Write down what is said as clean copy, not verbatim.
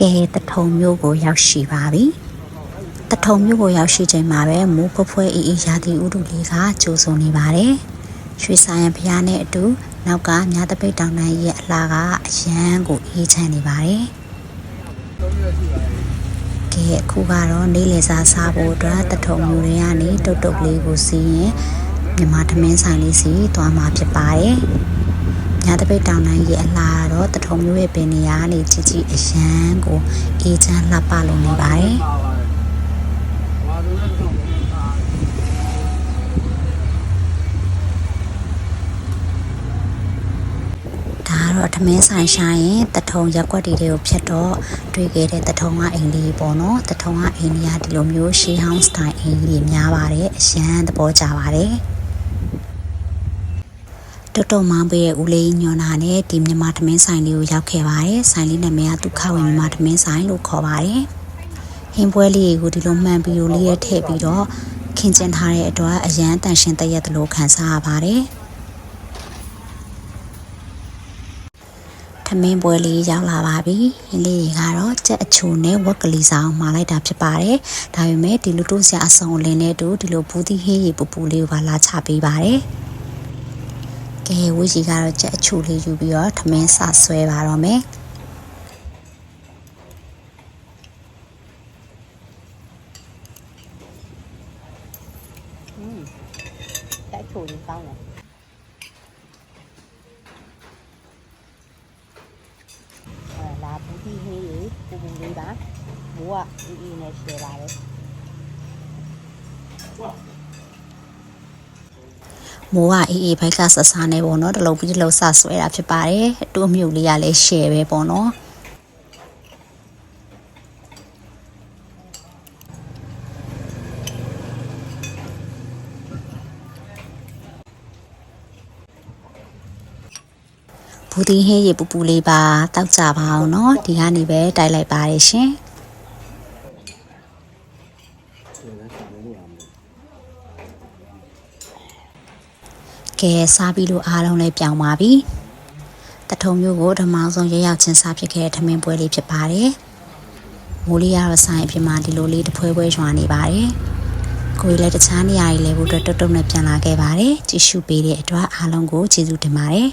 ကဲတထုံမျိုးကိုရောက်ရှိပါပြီတထုံမျိုးကိုရောက်ရှိချိန်မှာပဲမိုးဖွဲအေးအေးရာသီဥတုလေးကကြိုးစုံနေပါတယ်ရွှေဆိုင်ရန်ဖျားနဲ့အတူနောက်ကမြားတပိတ်တောင်တန်းရဲ့အလားကအရန်ကိုအေးချမ်းနေပါတယ်ကဲအခုကတော့နေလေစားစားဖို့အတွက်တထုံမျိုးတွေကနေတုတ်တုတ်လေးကိုစီးရင်မြန်မာထမင်းဆိုင်လေးစီသွားမှာဖြစ်ပါတယ်ညတပိတ်တောင်တန်းရဲ့အလားတော့တထုံမျိုးရဲ့ပင်နေရာကနေကြီးကြီးအရန်ကိုအေးချမ်းလှပလို့နေပါတယ်ဒါတော့ထမင်းဆိုင်ရှာရင်တထုံရက်ွက်တွေကိုဖြတ်တော့တွေ့ခဲ့တဲ့တထုံကအိမ်လေးပေါ့နော်တထုံကအိမ်ကြီးကဒီလိုမျိုးရှေးဟောင်းစတိုင်အိမ်ကြီးများပါတယ်အရန်သဘောကျပါတယ်တော်မောင်ပေးရဲ့ဦးလေးညွန်နာနဲ့ဒီမြန်မာထမင်းဆိုင်လေးကိုရောက်ခဲ့ပါတယ်ဆိုင်လေးနာမည်ကဒုက္ခဝင်မြန်မာထမင်းဆိုင်လို့ခေါ်ပါတယ်ဟင်းပွဲလေးကိုဒီလိုမှန်ပြီးလို့လေးရထည့်ပြီးတော့ခင်းကျင်းထားတဲ့အတွက်အရန်တန်ရှင်းတရက်တလို့ခံစားရပါတယ်ထမင်းပွဲလေးရောက်လာပါပြီဟင်းလေးတွေကတော့ကြက်အချိုနဲ့ဝက်ကလေးဆောင်မှာလိုက်တာဖြစ်ပါတယ်ဒါပေမဲ့ဒီလိုတို့ဆရာအစုံလင်းနဲ့တူဒီလိုဘူးသီးဟင်းရီပူပူလေးကိုပါလာချပေးပါတယ်ကဲဝီကြီးကတော့ကြက်အချိုလေးယူပြီးတော့ထမင်းစဆွဲပါတော့မယ်ကြက်အချိုလေးကောင်းတယ်လာဘူးဒီဟေးပူပူလေးပါမိုးကအေးအေးနဲ့ရှယ်ပါတယ်မိုးကအေးအေးဘိုက်ကဆဆာနေပေါ့နော်တလုံးပြီးတလုံးဆဆွဲတာဖြစ်ပါတယ်အတူအမြုပ်လေးကလည်းရှယ်ပဲပေါ့နော်ဘူးဒီဟေးရေပူပူလေးပါတောက်ကြပါအောင်နော်ဒီကနေပဲတိုက်လိုက်ပါတယ်ရှင်ကဲစားပြီးလို့အားလုံးလည်းပြောင်းပါပြီတထုံမျိုးကိုဓမ္မအောင်ရရောက်ချင်းစားဖြစ်ခဲ့တဲ့ထမင်းပွဲလေးဖြစ်ပါတယ်မိုးလေးကတော့ဆိုင်အဖြစ်မှာဒီလိုလေးတဖွဲဖွဲရွာနေပါတယ်ကိုယ်လည်းတခြားနေရာကြီးလဲဖို့အတွက်တုတ်တုတ်နဲ့ပြန်လာခဲ့ပါတယ်ကြည့်ရှုပေးတဲ့အတွက်အားလုံးကိုကျေးဇူးတင်ပါတယ်